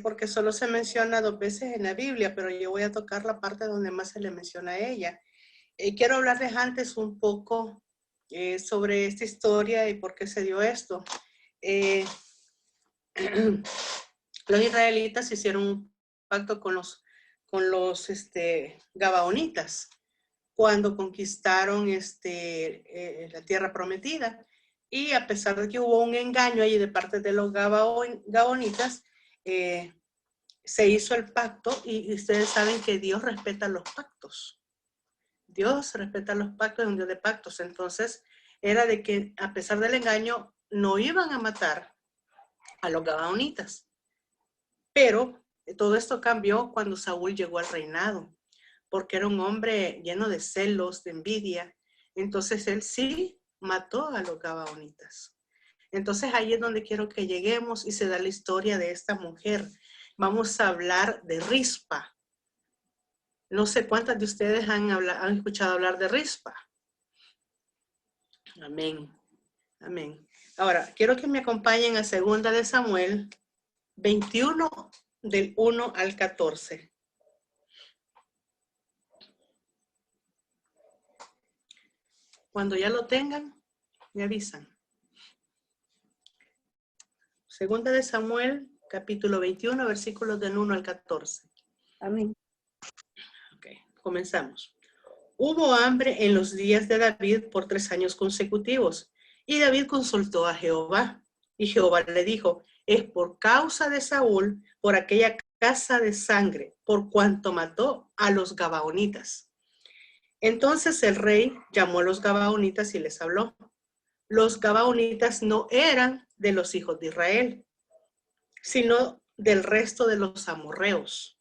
porque solo se menciona 2 veces en la Biblia, pero yo voy a tocar la parte donde más se le menciona a ella. Quiero hablarles antes un poco sobre esta historia y por qué se dio esto. Los israelitas hicieron un pacto con los gabaonitas cuando conquistaron la tierra prometida. Y a pesar de que hubo un engaño ahí de parte de los gabaonitas, se hizo el pacto y ustedes saben que Dios respeta los pactos. Dios respeta los pactos, es un Dios de pactos. Entonces, era de que a pesar del engaño, no iban a matar a los gabaonitas. Pero todo esto cambió cuando Saúl llegó al reinado, porque era un hombre lleno de celos, de envidia. Entonces, él sí mató a los gabaonitas. Entonces, ahí es donde quiero que lleguemos y se da la historia de esta mujer. Vamos a hablar de Rispa. No sé cuántas de ustedes han escuchado hablar de Rispa. Amén. Amén. Ahora, quiero que me acompañen a 2 de Samuel 21, del 1 al 14. Cuando ya lo tengan, me avisan. 2 de Samuel, capítulo 21, versículos del 1 al 14. Amén. Ok, comenzamos. Hubo hambre en los días de David por 3 años consecutivos, y David consultó a Jehová, y Jehová le dijo, es por causa de Saúl, por aquella casa de sangre, por cuanto mató a los gabaonitas. Entonces el rey llamó a los gabaonitas y les habló. Los gabaonitas no eran de los hijos de Israel, sino del resto de los amorreos,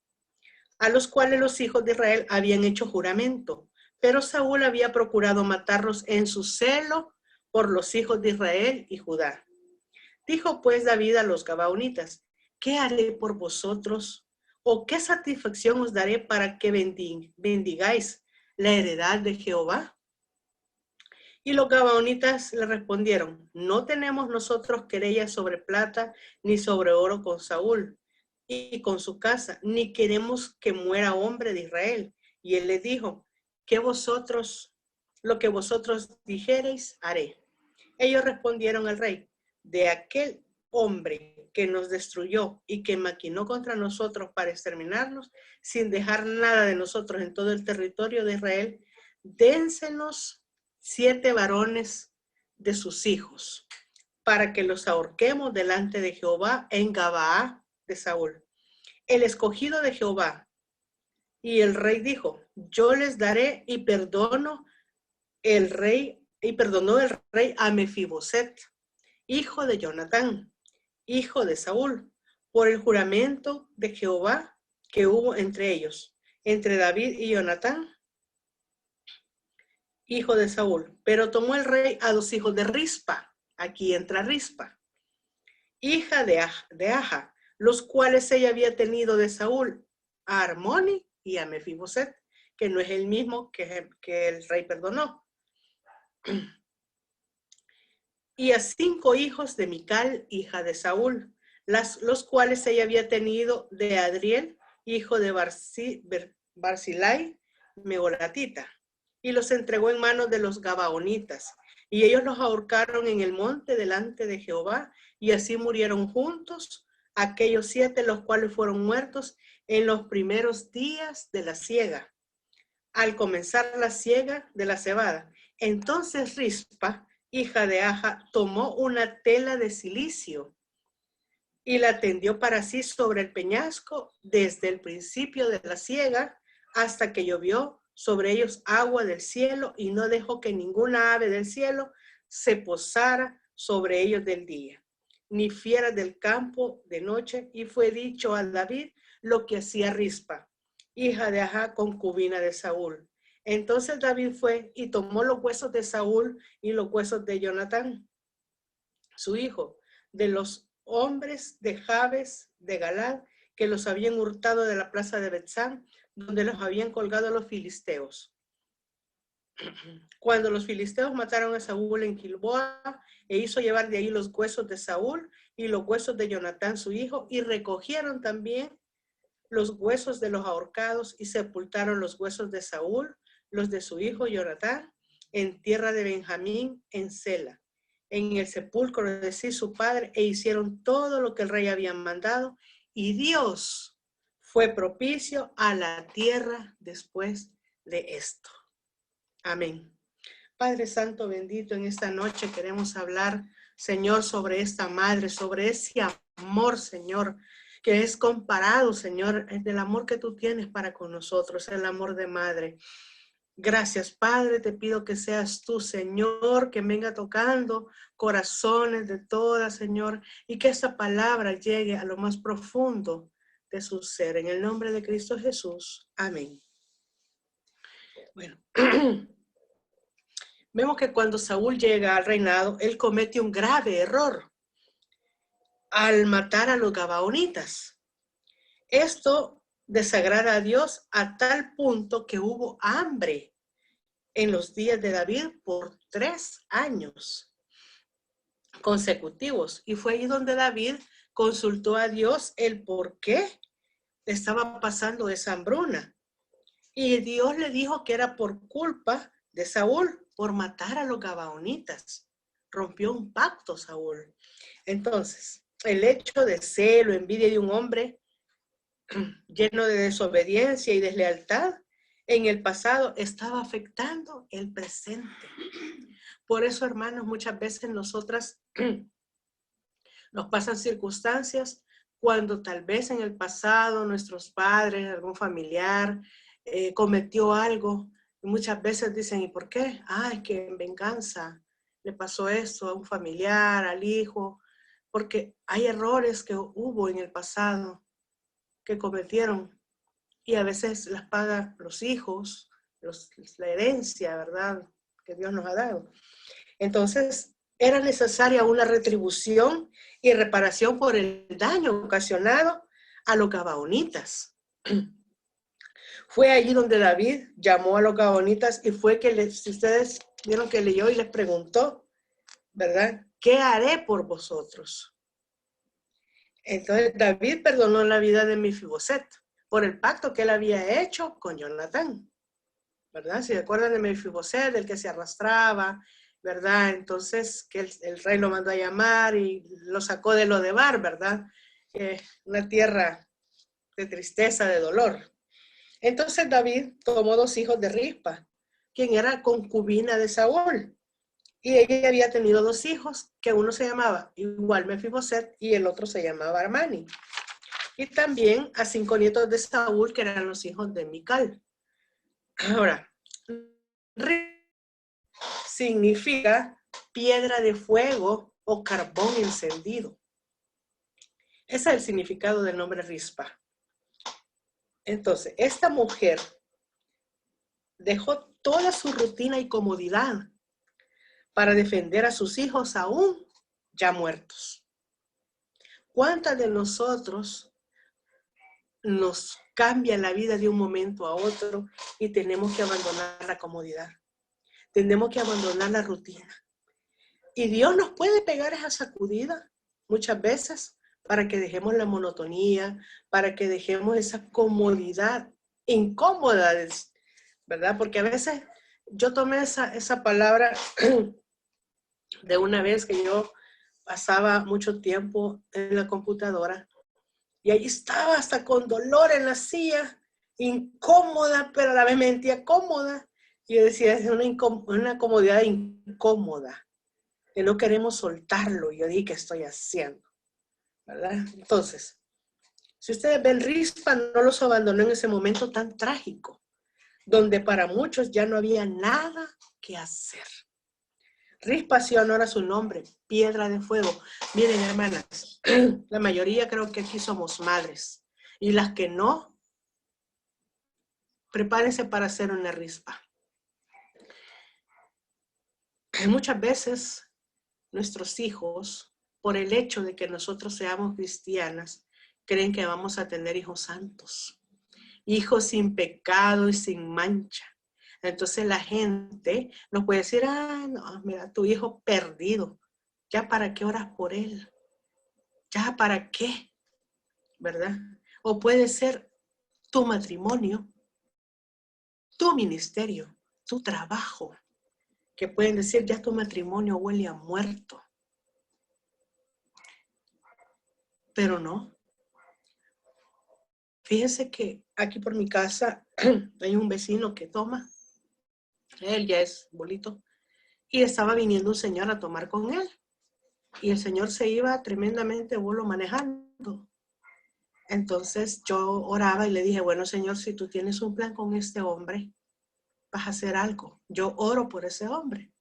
a los cuales los hijos de Israel habían hecho juramento. Pero Saúl había procurado matarlos en su celo por los hijos de Israel y Judá. Dijo pues David a los gabaonitas, ¿qué haré por vosotros? ¿O qué satisfacción os daré para que bendigáis la heredad de Jehová? Y los gabaonitas le respondieron, no tenemos nosotros querella sobre plata ni sobre oro con Saúl y con su casa, ni queremos que muera hombre de Israel. Y él les dijo, lo que vosotros dijereis, haré. Ellos respondieron al rey, de aquel hombre que nos destruyó y que maquinó contra nosotros para exterminarnos, sin dejar nada de nosotros en todo el territorio de Israel, dénsenos 7 varones de sus hijos, para que los ahorquemos delante de Jehová en Gabaa de Saúl, el escogido de Jehová. Y el rey dijo, yo les daré, y perdonó el rey a Mefiboset, hijo de Jonatán, hijo de Saúl, por el juramento de Jehová que hubo entre ellos, entre David y Jonatán, hijo de Saúl. Pero tomó el rey a 2 hijos de Rispa, aquí entra Rispa, hija de Aja, los cuales ella había tenido de Saúl, a Armoni y a Mefiboset, que no es el mismo que el rey perdonó. Y a 5 hijos de Mical, hija de Saúl, los cuales ella había tenido de Adriel, hijo de Barzilai, Meolatita, y los entregó en manos de los gabaonitas, y ellos los ahorcaron en el monte delante de Jehová, y así murieron juntos aquellos 7, los cuales fueron muertos en los primeros días de la siega, al comenzar la siega de la cebada. Entonces Rispa, hija de Aja, tomó una tela de cilicio y la tendió para sí sobre el peñasco desde el principio de la siega hasta que llovió sobre ellos agua del cielo, y no dejó que ninguna ave del cielo se posara sobre ellos del día, ni fieras del campo de noche. Y fue dicho a David lo que hacía Rispa, hija de Aja, concubina de Saúl. Entonces David fue y tomó los huesos de Saúl y los huesos de Jonatán, su hijo, de los hombres de Jabes de Galad, que los habían hurtado de la plaza de Betzán, donde los habían colgado los filisteos. Cuando los filisteos mataron a Saúl en Gilboa, e hizo llevar de ahí los huesos de Saúl y los huesos de Jonatán su hijo, y recogieron también los huesos de los ahorcados y sepultaron los huesos de Saúl, los de su hijo Jonatán, en tierra de Benjamín, en Sela, en el sepulcro de sí su padre, e hicieron todo lo que el rey había mandado, y Dios fue propicio a la tierra después de esto. Amén. Padre Santo bendito, en esta noche queremos hablar, Señor, sobre esta madre, sobre ese amor, Señor, que es comparado, Señor, del amor que tú tienes para con nosotros, el amor de madre. Gracias, Padre, te pido que seas tú, Señor, que venga tocando corazones de todas, Señor, y que esta palabra llegue a lo más profundo de su ser. En el nombre de Cristo Jesús. Amén. Bueno, vemos que cuando Saúl llega al reinado, él comete un grave error al matar a los gabaonitas. Esto desagrada a Dios a tal punto que hubo hambre en los días de David por 3 años consecutivos. Y fue ahí donde David consultó a Dios el por qué estaba pasando esa hambruna. Y Dios le dijo que era por culpa de Saúl, por matar a los gabaonitas. Rompió un pacto Saúl. Entonces, el hecho de celo, envidia de un hombre lleno de desobediencia y deslealtad en el pasado estaba afectando el presente. Por eso, hermanos, muchas veces nosotras nos pasan circunstancias cuando tal vez en el pasado nuestros padres, algún familiar cometió algo. Y muchas veces dicen, ¿y por qué? Ah, es que en venganza le pasó esto a un familiar, al hijo, porque hay errores que hubo en el pasado que cometieron y a veces las pagan los hijos, la herencia, ¿verdad? Que Dios nos ha dado. Entonces, era necesaria una retribución y reparación por el daño ocasionado a los gabaonitas. Fue allí donde David llamó a los gabaonitas y fue que, si ustedes vieron que leyó y les preguntó, ¿verdad? ¿Qué haré por vosotros? Entonces, David perdonó la vida de Mefiboset por el pacto que él había hecho con Jonatán, ¿verdad? Si recuerdan de Mefiboset, el que se arrastraba, ¿verdad? Entonces, que el rey lo mandó a llamar y lo sacó de Lodebar, ¿verdad? Una tierra de tristeza, de dolor. Entonces David tomó 2 hijos de Rispa, quien era concubina de Saúl. Y ella había tenido 2 hijos, que uno se llamaba igual Mefiboset y el otro se llamaba Armani. Y también a 5 nietos de Saúl, que eran los hijos de Mical. Ahora, significa piedra de fuego o carbón encendido. Ese es el significado del nombre Rispa. Entonces, esta mujer dejó toda su rutina y comodidad para defender a sus hijos aún ya muertos. ¿Cuántas de nosotros nos cambia la vida de un momento a otro y tenemos que abandonar la comodidad? Tenemos que abandonar la rutina. Y Dios nos puede pegar esa sacudida muchas veces para que dejemos la monotonía, para que dejemos esa comodidad incómoda, ¿verdad? Porque a veces yo tomé esa palabra de una vez que yo pasaba mucho tiempo en la computadora y ahí estaba hasta con dolor en la silla, incómoda, pero a la vez me sentía cómoda. Y yo decía, es una comodidad incómoda, que no queremos soltarlo. Y yo dije, ¿qué estoy haciendo? ¿Verdad? Entonces, si ustedes ven, Rispa no los abandonó en ese momento tan trágico, donde para muchos ya no había nada que hacer. Rispa hacía honor a su nombre, piedra de fuego. Miren, hermanas, la mayoría creo que aquí somos madres. Y las que no, prepárense para hacer una rispa. Muchas veces nuestros hijos, por el hecho de que nosotros seamos cristianas, creen que vamos a tener hijos santos, hijos sin pecado y sin mancha. Entonces la gente nos puede decir, ah, no, mira, tu hijo perdido, ¿ya para qué oras por él? ¿Ya para qué? ¿Verdad? O puede ser tu matrimonio, tu ministerio, tu trabajo, que pueden decir, ya tu matrimonio huele a muerto. Pero no. Fíjense que aquí por mi casa hay un vecino que toma, él ya es bolito, y estaba viniendo un señor a tomar con él. Y el señor se iba tremendamente bolo manejando. Entonces yo oraba y le dije, bueno, Señor, si tú tienes un plan con este hombre, vas a hacer algo. Yo oro por ese hombre,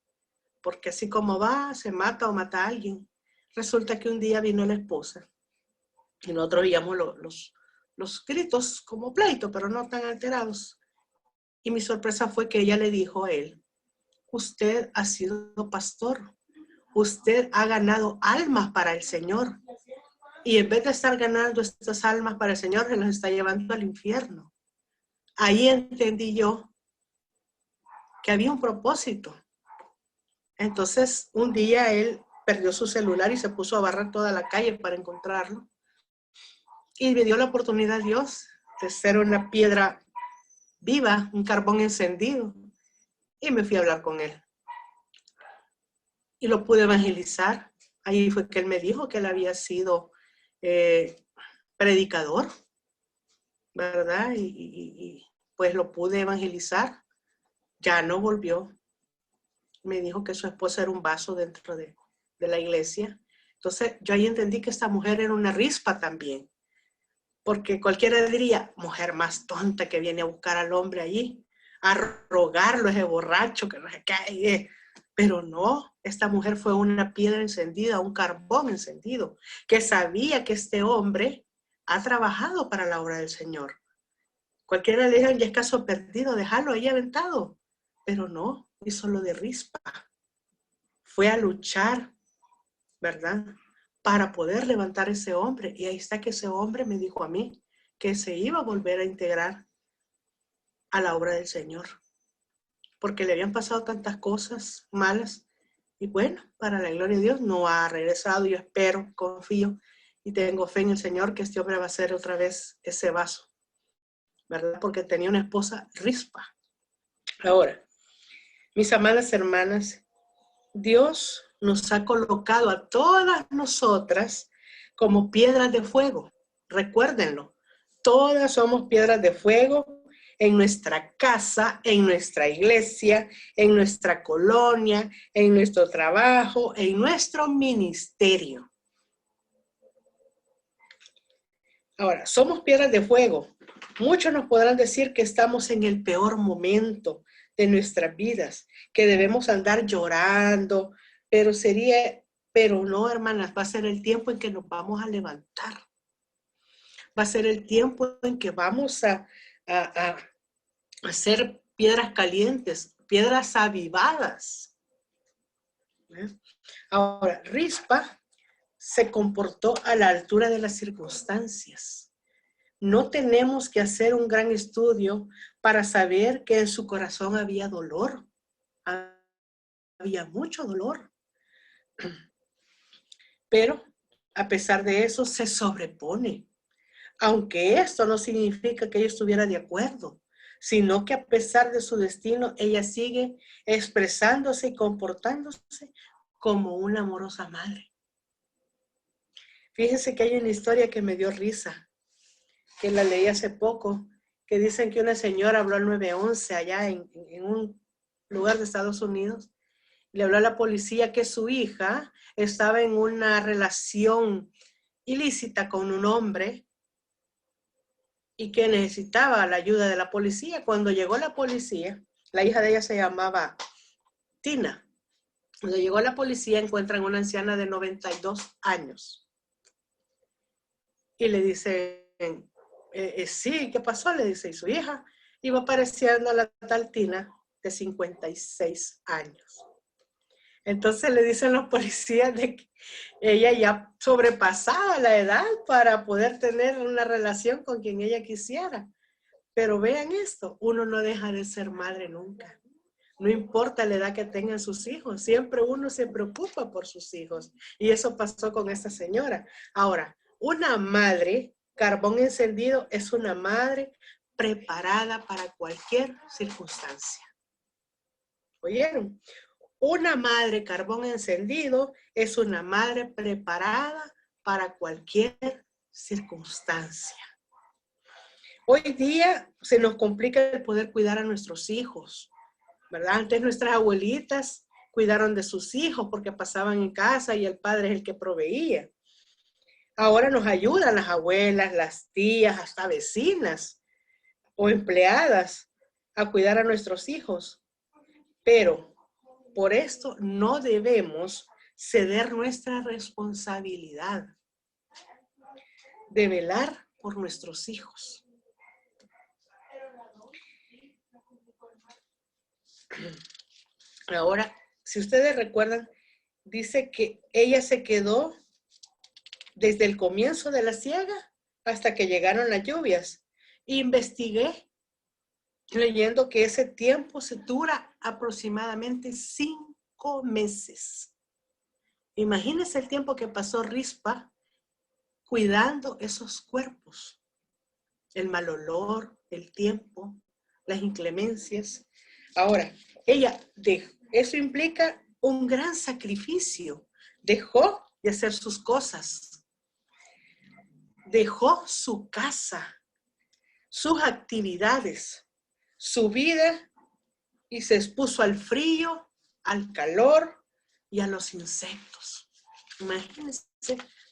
porque así como va, se mata o mata a alguien. Resulta que un día vino la esposa y nosotros oíamos los gritos como pleito, pero no tan alterados. Y mi sorpresa fue que ella le dijo a él, usted ha sido pastor, usted ha ganado almas para el Señor. Y en vez de estar ganando estas almas para el Señor, se las está llevando al infierno. Ahí entendí yo que había un propósito. Entonces, un día él perdió su celular y se puso a barrer toda la calle para encontrarlo. Y me dio la oportunidad Dios de ser una piedra viva, un carbón encendido. Y me fui a hablar con él. Y lo pude evangelizar. Ahí fue que él me dijo que él había sido predicador, ¿verdad? Y pues lo pude evangelizar. Ya no volvió. Me dijo que su esposa era un vaso dentro de la iglesia. Entonces yo ahí entendí que esta mujer era una rispa también. Porque cualquiera diría, mujer más tonta que viene a buscar al hombre allí, a rogarlo, ese borracho que no se cae. Pero no, esta mujer fue una piedra encendida, un carbón encendido, que sabía que este hombre ha trabajado para la obra del Señor. Cualquiera le dijo, ya es caso perdido, déjalo ahí aventado. Pero no, hizo lo de rispa. Fue a luchar, ¿verdad? Para poder levantar ese hombre. Y ahí está que ese hombre me dijo a mí que se iba a volver a integrar a la obra del Señor. Porque le habían pasado tantas cosas malas. Y bueno, para la gloria de Dios no ha regresado. Yo espero, confío y tengo fe en el Señor que este hombre va a ser otra vez ese vaso, ¿verdad? Porque tenía una esposa rispa. Ahora, mis amadas hermanas, Dios nos ha colocado a todas nosotras como piedras de fuego. Recuérdenlo, todas somos piedras de fuego en nuestra casa, en nuestra iglesia, en nuestra colonia, en nuestro trabajo, en nuestro ministerio. Ahora, somos piedras de fuego. Muchos nos podrán decir que estamos en el peor momento de nuestras vidas, que debemos andar llorando, pero no, hermanas, va a ser el tiempo en que nos vamos a levantar. Va a ser el tiempo en que vamos a hacer piedras calientes, piedras avivadas. Ahora, Rispa se comportó a la altura de las circunstancias. No tenemos que hacer un gran estudio para saber que en su corazón había dolor. Había mucho dolor. Pero a pesar de eso se sobrepone. Aunque esto no significa que ella estuviera de acuerdo, sino que a pesar de su destino, ella sigue expresándose y comportándose como una amorosa madre. Fíjense que hay una historia que me dio risa, que la leí hace poco, que dicen que una señora habló al 911 allá en un lugar de Estados Unidos. Le habló a la policía que su hija estaba en una relación ilícita con un hombre y que necesitaba la ayuda de la policía. Cuando llegó la policía, la hija de ella se llamaba Tina. Cuando llegó la policía encuentran una anciana de 92 años. Y le dicen, sí, ¿qué pasó? Le dice, y su hija iba apareciendo a la tal Tina de 56 años. Entonces le dicen los policías de que ella ya sobrepasaba la edad para poder tener una relación con quien ella quisiera. Pero vean esto, uno no deja de ser madre nunca. No importa la edad que tengan sus hijos, siempre uno se preocupa por sus hijos. Y eso pasó con esta señora. Ahora, una madre, carbón encendido, es una madre preparada para cualquier circunstancia. ¿Oyeron? Una madre carbón encendido es una madre preparada para cualquier circunstancia. Hoy día se nos complica el poder cuidar a nuestros hijos, ¿verdad? Antes nuestras abuelitas cuidaron de sus hijos porque pasaban en casa y el padre es el que proveía. Ahora nos ayudan las abuelas, las tías, hasta vecinas o empleadas a cuidar a nuestros hijos. Pero por esto no debemos ceder nuestra responsabilidad de velar por nuestros hijos. Ahora, si ustedes recuerdan, dice que ella se quedó desde el comienzo de la siega hasta que llegaron las lluvias. Investigué leyendo que ese tiempo se dura aproximadamente 5 meses. Imagínense el tiempo que pasó Rispa cuidando esos cuerpos. El mal olor, el tiempo, las inclemencias. Ahora, eso implica un gran sacrificio. Dejó de hacer sus cosas. Dejó su casa, sus actividades, su vida y se expuso al frío, al calor y a los insectos. Imagínense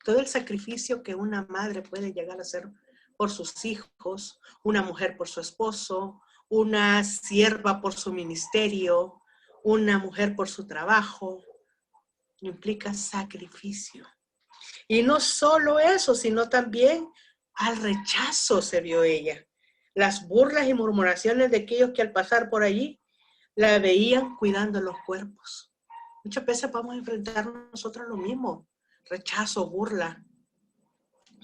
todo el sacrificio que una madre puede llegar a hacer por sus hijos, una mujer por su esposo, una sierva por su ministerio, una mujer por su trabajo. Implica sacrificio. Y no solo eso, sino también al rechazo se vio ella. Las burlas y murmuraciones de aquellos que al pasar por allí la veían cuidando los cuerpos. Muchas veces vamos a enfrentar nosotros lo mismo. Rechazo, burla,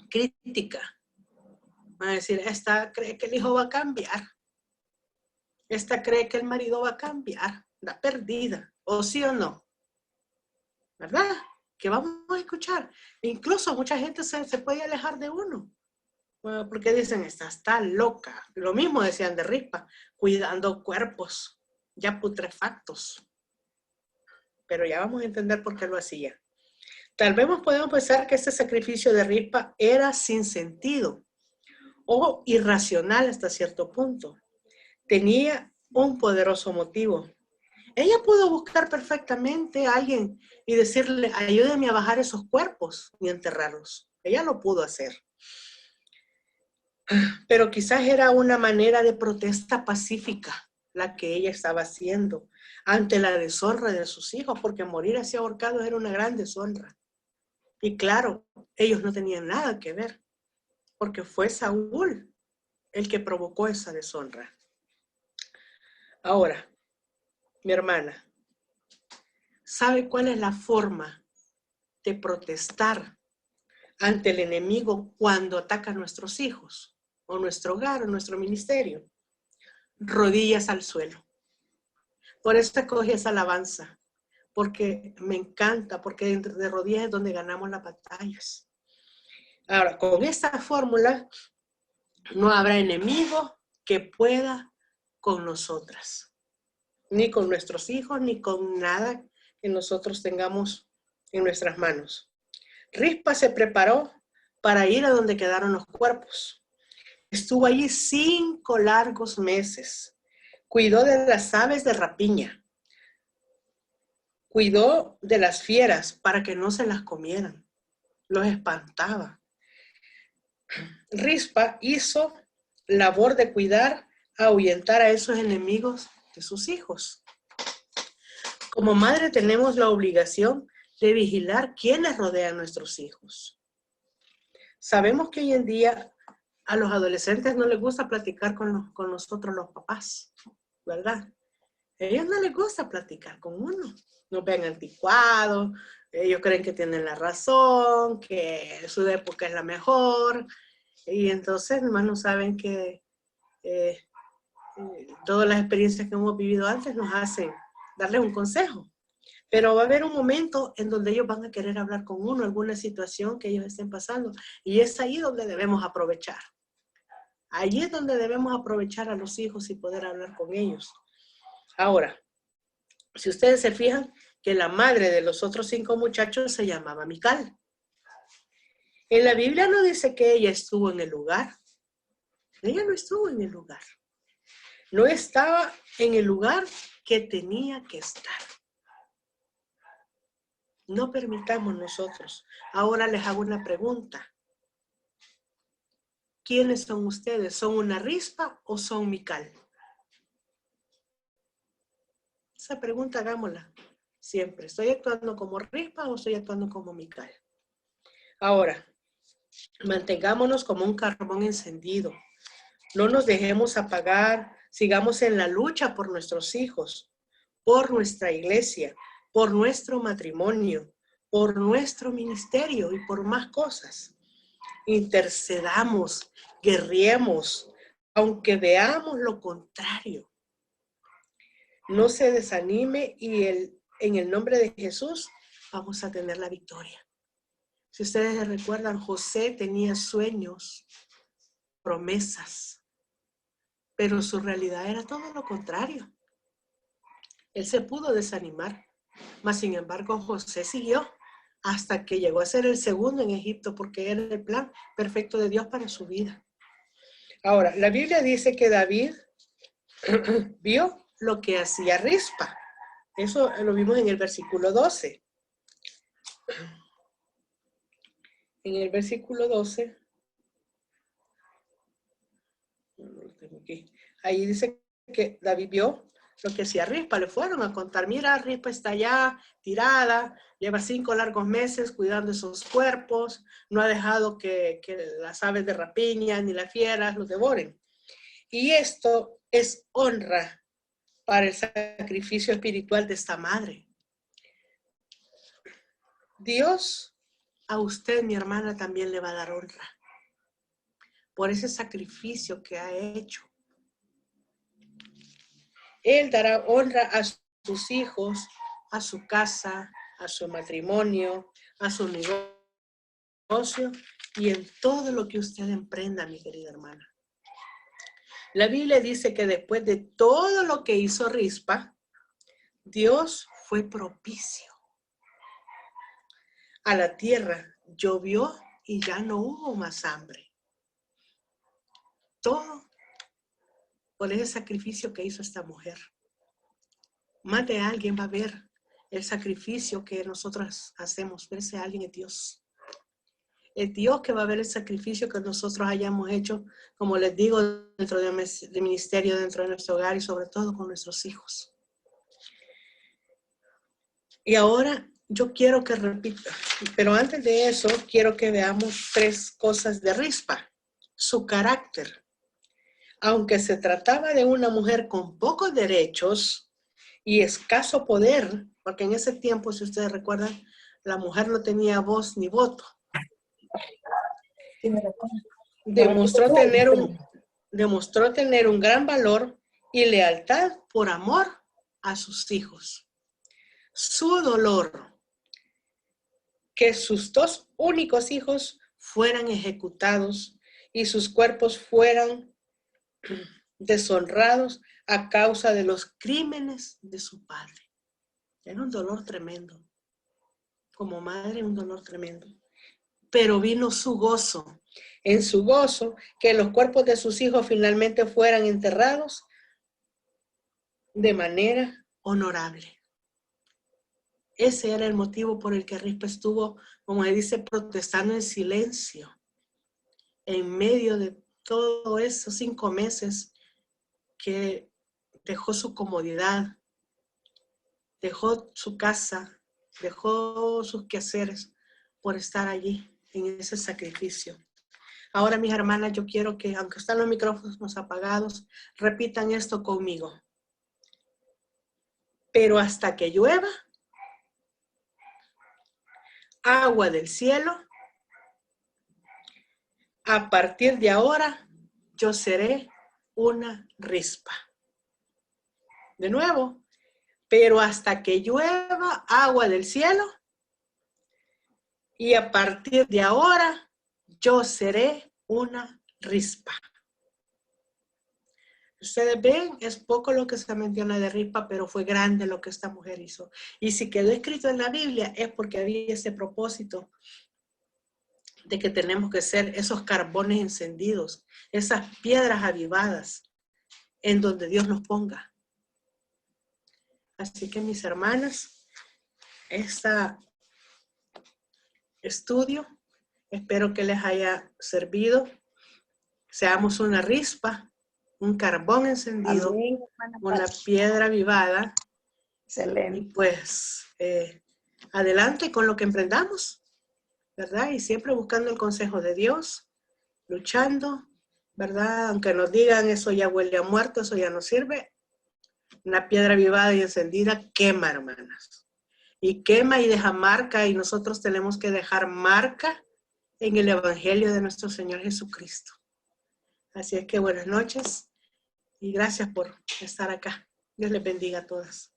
crítica. Van a decir, esta cree que el hijo va a cambiar. Esta cree que el marido va a cambiar. La perdida. ¿O sí o no? ¿Verdad? Que vamos a escuchar. Incluso mucha gente se puede alejar de uno. Bueno, porque dicen, esta está loca. Lo mismo decían de Rispa, cuidando cuerpos ya putrefactos. Pero ya vamos a entender por qué lo hacía. Tal vez podemos pensar que este sacrificio de Rispa era sin sentido o irracional hasta cierto punto. Tenía un poderoso motivo. Ella pudo buscar perfectamente a alguien y decirle, ayúdame a bajar esos cuerpos y enterrarlos. Ella lo pudo hacer. Pero quizás era una manera de protesta pacífica la que ella estaba haciendo ante la deshonra de sus hijos, porque morir así ahorcados era una gran deshonra. Y claro, ellos no tenían nada que ver, porque fue Saúl el que provocó esa deshonra. Ahora, mi hermana, ¿sabe cuál es la forma de protestar ante el enemigo cuando ataca a nuestros hijos, o nuestro hogar, o nuestro ministerio? Rodillas al suelo. Por eso escogí esa alabanza, porque me encanta, porque de rodillas es donde ganamos las batallas. Ahora, con esta fórmula, no habrá enemigo que pueda con nosotras, ni con nuestros hijos, ni con nada que nosotros tengamos en nuestras manos. Rispa se preparó para ir a donde quedaron los cuerpos. Estuvo allí 5 largos meses. Cuidó de las aves de rapiña. Cuidó de las fieras para que no se las comieran. Los espantaba. Rispa hizo labor de cuidar, ahuyentar a esos enemigos de sus hijos. Como madre tenemos la obligación de vigilar quiénes rodean a nuestros hijos. Sabemos que hoy en día a los adolescentes no les gusta platicar con nosotros los papás, ¿verdad? A ellos no les gusta platicar con uno. Nos ven anticuados, ellos creen que tienen la razón, que su época es la mejor. Y entonces, hermanos, saben que todas las experiencias que hemos vivido antes nos hacen darles un consejo. Pero va a haber un momento en donde ellos van a querer hablar con uno, alguna situación que ellos estén pasando. Y es ahí donde debemos aprovechar. Allí es donde debemos aprovechar a los hijos y poder hablar con ellos. Ahora, si ustedes se fijan que la madre de los otros 5 muchachos se llamaba Mical. En la Biblia no dice que ella estuvo en el lugar. Ella no estuvo en el lugar. No estaba en el lugar que tenía que estar. No permitamos nosotros. Ahora les hago una pregunta. ¿Quiénes son ustedes? ¿Son una rispa o son Mical? Esa pregunta hagámosla siempre. ¿Estoy actuando como rispa o estoy actuando como Mical? Ahora, mantengámonos como un carbón encendido. No nos dejemos apagar. Sigamos en la lucha por nuestros hijos, por nuestra iglesia, por nuestro matrimonio, por nuestro ministerio y por más cosas. Intercedamos, guerriemos, aunque veamos lo contrario. No se desanime y en el nombre de Jesús vamos a tener la victoria. Si ustedes recuerdan, José tenía sueños, promesas, pero su realidad era todo lo contrario. Él se pudo desanimar, mas sin embargo José siguió hasta que llegó a ser el segundo en Egipto porque era el plan perfecto de Dios para su vida. Ahora, la Biblia dice que David vio lo que hacía Rispa. Eso lo vimos en el versículo 12. En el versículo 12, ahí dice que David vio lo que hacía Rispa. Le fueron a contar, mira, Rispa está allá tirada, lleva 5 largos meses cuidando esos cuerpos, no ha dejado que las aves de rapiña ni las fieras los devoren. Y esto es honra para el sacrificio espiritual de esta madre. Dios a usted, mi hermana, también le va a dar honra por ese sacrificio que ha hecho. Él dará honra a sus hijos, a su casa, a su matrimonio, a su negocio y en todo lo que usted emprenda, mi querida hermana. La Biblia dice que después de todo lo que hizo Rispa, Dios fue propicio a la tierra, llovió y ya no hubo más hambre. Todo por ese sacrificio que hizo esta mujer. Más de alguien va a ver el sacrificio que nosotros hacemos, pero ese alguien es Dios. Es Dios que va a ver el sacrificio que nosotros hayamos hecho, como les digo, dentro del ministerio, dentro de nuestro hogar y sobre todo con nuestros hijos. Y ahora yo quiero que repita, pero antes de eso quiero que veamos 3 cosas de Rispa. Su carácter. Aunque se trataba de una mujer con pocos derechos y escaso poder, porque en ese tiempo, si ustedes recuerdan, la mujer no tenía voz ni voto. Demostró tener un gran valor y lealtad por amor a sus hijos. Su dolor, que sus 2 únicos hijos fueran ejecutados y sus cuerpos fueran deshonrados a causa de los crímenes de su padre. Era un dolor tremendo. Como madre, un dolor tremendo. Pero vino su gozo. En su gozo, que los cuerpos de sus hijos finalmente fueran enterrados de manera honorable. Ese era el motivo por el que Rispa estuvo, como se dice, protestando en silencio. En medio de todos esos 5 meses que dejó su comodidad, dejó su casa, dejó sus quehaceres por estar allí en ese sacrificio. Ahora, mis hermanas, yo quiero que, aunque están los micrófonos apagados, repitan esto conmigo. Pero hasta que llueva, agua del cielo, a partir de ahora, yo seré una rispa. de nuevo. Pero hasta que llueva agua del cielo, y a partir de ahora, yo seré una rispa. Ustedes ven, es poco lo que se menciona de rispa, pero fue grande lo que esta mujer hizo. Y si quedó escrito en la Biblia, es porque había ese propósito de que tenemos que ser esos carbones encendidos, esas piedras avivadas, en donde Dios nos ponga. Así que, mis hermanas, este estudio, espero que les haya servido. Seamos una rispa, un carbón encendido, Amén, una piedra avivada. Excelente. Y pues, adelante con lo que emprendamos, ¿verdad? Y siempre buscando el consejo de Dios, luchando, ¿verdad? Aunque nos digan eso ya huele a muerto, eso ya no sirve. Una piedra avivada y encendida quema, hermanas. Y quema y deja marca, y nosotros tenemos que dejar marca en el Evangelio de nuestro Señor Jesucristo. Así es que buenas noches y gracias por estar acá. Dios les bendiga a todas.